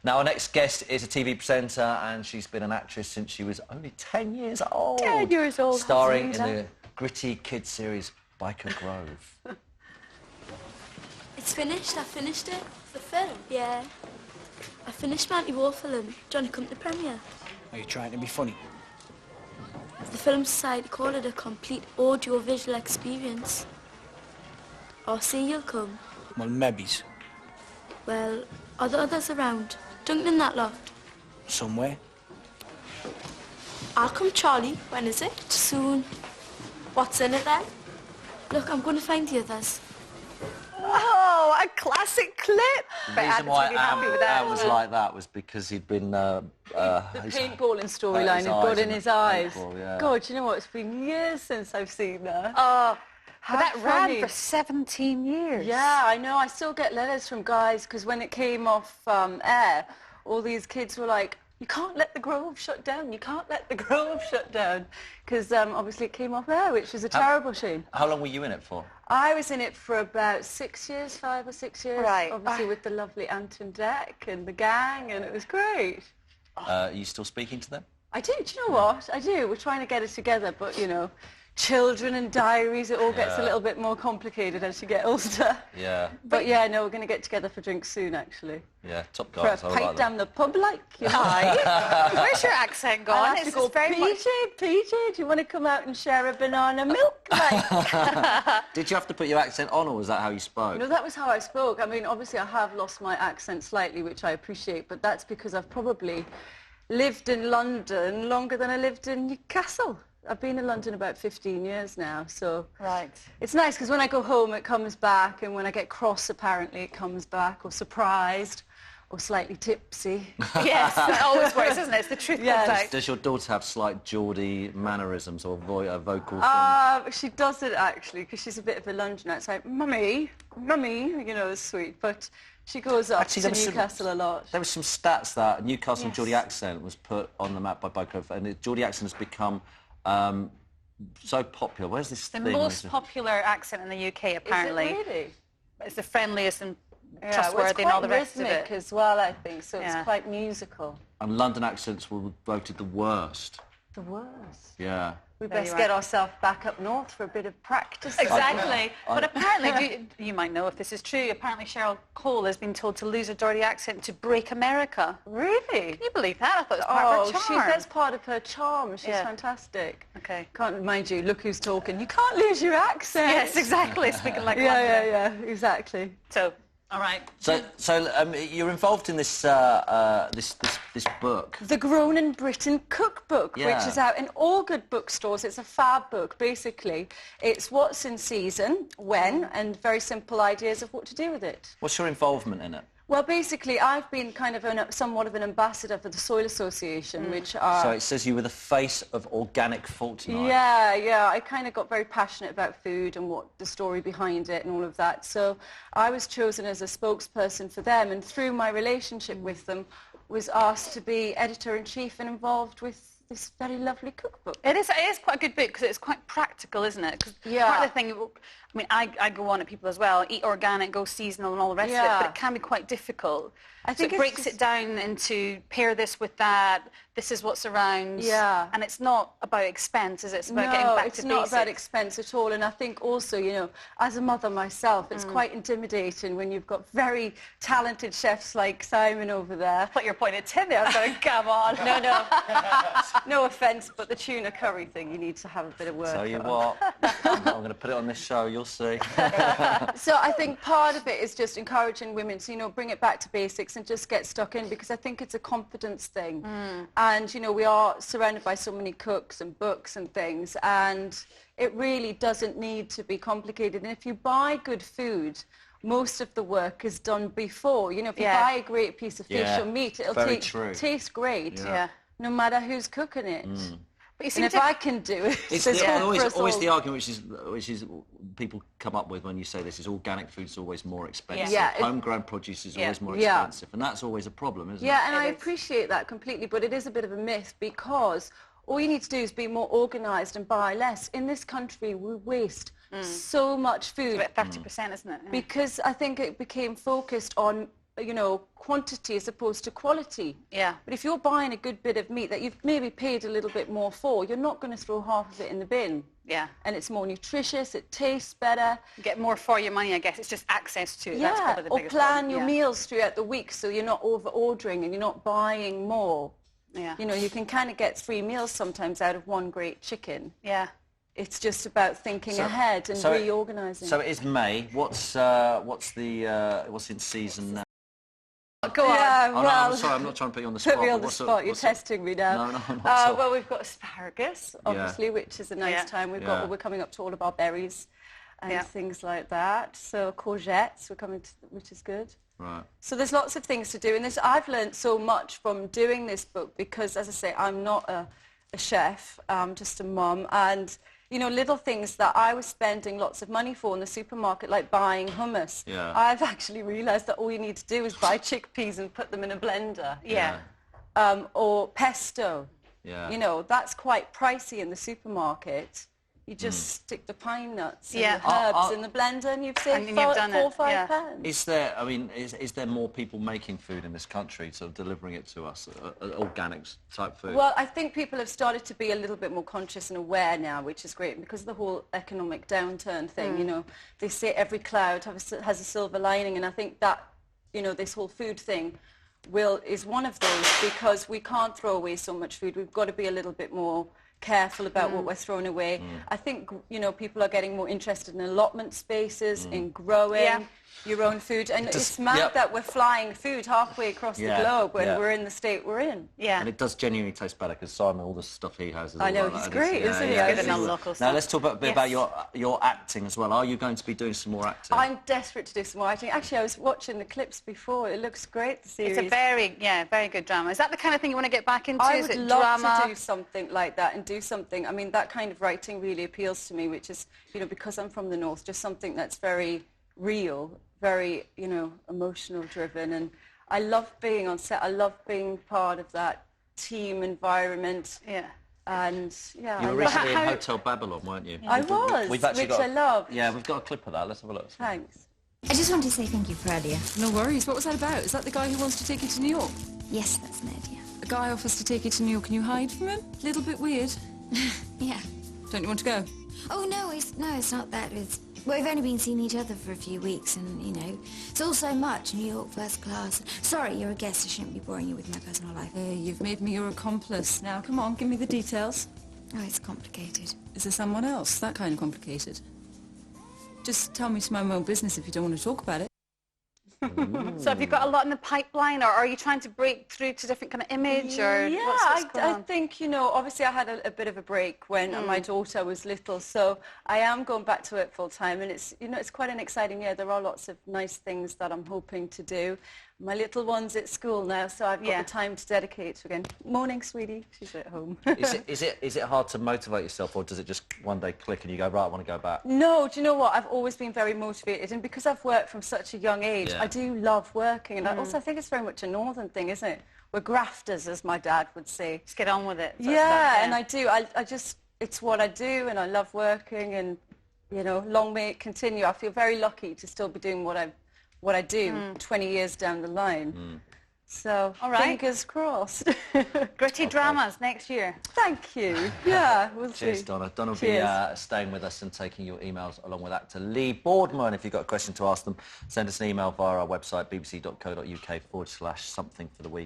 Now, our next guest is a TV presenter, and she's been an actress since she was only 10 years old. 10 years old. Starring in the gritty kids series Biker Grove. It's finished. I finished it. The film? Yeah. I finished my anti-war film. Do you want to come to the premiere? Are you trying to be funny? The Film Society call it a complete audio-visual experience. Or see you'll come. Well, maybe's. Well, are there others around? Duncan in that lot? Somewhere. I'll come, Charlie. When is it? Soon. What's in it then? Look, I'm going to find the others. Oh, a classic clip. The reason why Anne was like that was because he'd been... the paintballing storyline had got in his eyes. Yeah. God, you know what? It's been years since I've seen that. Oh, How that funny. ran for 17 years. Yeah, I know. I still get letters from guys because when it came off air, all these kids were like, you can't let the Grove shut down. You can't let the Grove shut down. Because obviously it came off air, which was a terrible shame. How long were you in it for? I was in it for about 6 years, 5 or 6 years. Right. Obviously with the lovely Anton Deck and the gang, and it was great. Are you still speaking to them? I do. Do you know what? I do. We're trying to get it together, but, you know, children and diaries, it all gets a little bit more complicated as you get older. Yeah. But yeah, no, we're going to get together for drinks soon, actually. Yeah, top For guys. a I pint like down the pub, like, you know. Where's your accent gone? I have to go, PJ, do you want to come out and share a banana milk? Like, Did you have to put your accent on, or was that how you spoke? no, that was how I spoke. I mean, obviously I have lost my accent slightly, which I appreciate, but that's because I've probably lived in London longer than I lived in Newcastle. I've been in London about 15 years now, so... Right. It's nice, because when I go home, it comes back, and when I get cross, apparently, it comes back, or surprised, or slightly tipsy. Yes, it always works, isn't it? It's the truth comes out. Does your daughter have slight Geordie mannerisms or vocal things? She does it, actually, because she's a bit of a Londoner. It's like, Mummy, you know, it's sweet, but she goes up to Newcastle a lot. There were some stats that Newcastle Geordie accent was put on the map by Biker, and the Geordie accent has become... so popular. Where's this The thing? most popular accent in the UK, apparently. Is it really? It's the friendliest and Yeah, trustworthy and all the rest of it's quite rhythmic it. as well, I think, so Yeah. it's quite musical. And London accents were voted the worst. The worst. Yeah. We There best you get are. ourselves back up north for a bit of practice. Exactly. But apparently, you might know if this is true, apparently Cheryl Cole has been told to lose her Geordie accent to break America. Really? Can you believe that? I thought it was part of her charm. That's part of her charm. She's Yeah. fantastic. Okay. Can't, mind you, look who's talking. You can't lose your accent. Yes, exactly. Speaking like Yeah, exactly. So, all right. So you're involved in this this book. The Grown in Britain cookbook, Yeah. which is out in all good bookstores. It's a fab book, basically. It's what's in season, when, and very simple ideas of what to do with it. What's your involvement in it? Well, basically, I've been kind of somewhat of an ambassador for the Soil Association, which are... So it says you were the face of organic fortnight. Yeah, I kind of got very passionate about food and what the story behind it and all of that. So I was chosen as a spokesperson for them, and through my relationship with them, was asked to be editor-in-chief and involved with this very lovely cookbook. It is quite a good book because it's quite practical, isn't it? Because part of the thing, I mean, I go on at people as well, eat organic, go seasonal and all the rest of it, but it can be quite difficult. I think it breaks it down into pair this with that, this is what's around. Yeah. And it's not about expense, is it? It's about getting back to basics. it's not about expense at all. And I think also, you know, as a mother myself, it's quite intimidating when you've got very talented chefs like Simon over there. I thought you were pointing at Tim there. I was going, come on. No. No offence, but the tuna curry thing, you need to have a bit of work Tell you on. what, I'm going to put it on this show, you'll see. So I think part of it is just encouraging women to, you know, bring it back to basics and just get stuck in, because I think it's a confidence thing. And, you know, we are surrounded by so many cooks and books and things, and it really doesn't need to be complicated. And if you buy good food, most of the work is done before. You know, if you buy a great piece of fish or meat, it'll taste great, no matter who's cooking it. But you seem if I can do it, it's always the argument which is people come up with when you say this is organic food's always more expensive. Yeah, homegrown produce is always more expensive, and that's always a problem, isn't it? Yeah, and I appreciate that completely, but it is a bit of a myth, because all you need to do is be more organised and buy less. In this country, we waste so much food. It's about 30%, isn't it? Because I think it became focused on you know, quantity as opposed to quality. Yeah. But if you're buying a good bit of meat that you've maybe paid a little bit more for, you're not going to throw half of it in the bin. Yeah. And it's more nutritious, it tastes better. You get more for your money, I guess. It's just access to it. Yeah, That's probably the or biggest plan problem. your meals throughout the week so you're not over-ordering and you're not buying more. Yeah. You know, you can kind of get 3 meals sometimes out of one great chicken. Yeah. It's just about thinking ahead and reorganising. So it is May. What's in season now? Go on. Yeah, Oh, no, I'm sorry, I'm not trying to put you on the spot. Put me on the but spot. You're testing me now. No, not at all. Well, we've got asparagus, obviously, which is a nice time. We're coming up to all of our berries and things like that. So courgettes, which is good. Right. So there's lots of things to do, and I've learned so much from doing this book because, as I say, I'm not a chef, I'm just a mum, and you know, little things that I was spending lots of money for in the supermarket, like buying hummus. Yeah. I've actually realised that all you need to do is buy chickpeas and put them in a blender. Yeah. Or pesto. Yeah. You know, that's quite pricey in the supermarket. You just stick the pine nuts and the herbs in the blender and you've saved £4 or £5. Is there, I mean, is there more people making food in this country, sort of delivering it to us, organic type food? Well, I think people have started to be a little bit more conscious and aware now, which is great because of the whole economic downturn thing, you know. They say every cloud has a silver lining, and I think that, you know, this whole food thing is one of those because we can't throw away so much food. We've got to be a little bit more careful about what we're throwing away. I think, you know, people are getting more interested in allotment spaces, in growing your own food. And it's mad that we're flying food halfway across the globe when we're in the state we're in. Yeah. And it does genuinely taste better because Simon, all the stuff he has is all I know, like he's that. great, isn't he? Good enough local stuff. Now let's talk a bit about your acting as well. Are you going to be doing some more acting? I'm desperate to do some more acting. Actually, I was watching the clips before. It looks great, the series. It's a very good drama. Is that the kind of thing you want to get back into? I Is would it love drama? to do something like that and do something. I mean, that kind of writing really appeals to me, which is, you know, because I'm from the north, just something that's very real, very, you know, emotional driven. And I love being on set. I love being part of that team environment. Yeah. And you were recently in Hotel Babylon, weren't you? I was, which I love. Yeah, we've got a clip of that. Let's have a look. Thanks. I just wanted to say thank you for earlier. No worries. What was that about? Is that the guy who wants to take you to New York? Yes, that's Ned, yeah. A guy offers to take you to New York and you hide from him? Little bit weird. Yeah. Don't you want to go? Oh, no, it's not that. Well, we've only been seeing each other for a few weeks and, you know, it's all so much. New York, first class. Sorry, you're a guest. I shouldn't be boring you with my personal life. Hey, you've made me your accomplice. Now, come on, give me the details. Oh, it's complicated. Is there someone else? That kind of complicated? Just tell me to mind my own business if you don't want to talk about it. So have you got a lot in the pipeline, or are you trying to break through to different kind of image, or what's going on? I think, you know, obviously I had a bit of a break when my daughter was little, so I am going back to it full time, and it's, you know, it's quite an exciting year. There are lots of nice things that I'm hoping to do. My little one's at school now, so I've got the time to dedicate to again. Morning, sweetie. She's at home. Is it hard to motivate yourself, or does it just one day click and you go, right, I want to go back? No, do you know what? I've always been very motivated, and because I've worked from such a young age, I do love working, and I also think it's very much a northern thing, isn't it? We're grafters, as my dad would say. Just get on with it. And I do. I just, it's what I do, and I love working, and, you know, long may it continue. I feel very lucky to still be doing what I do 20 years down the line. So, fingers crossed. Gritty dramas next year. Thank you. Yeah, we'll see. Cheers, Donna. Donna will be staying with us and taking your emails along with actor Lee Boardman. If you've got a question to ask them, send us an email via our website, bbc.co.uk/something for the week.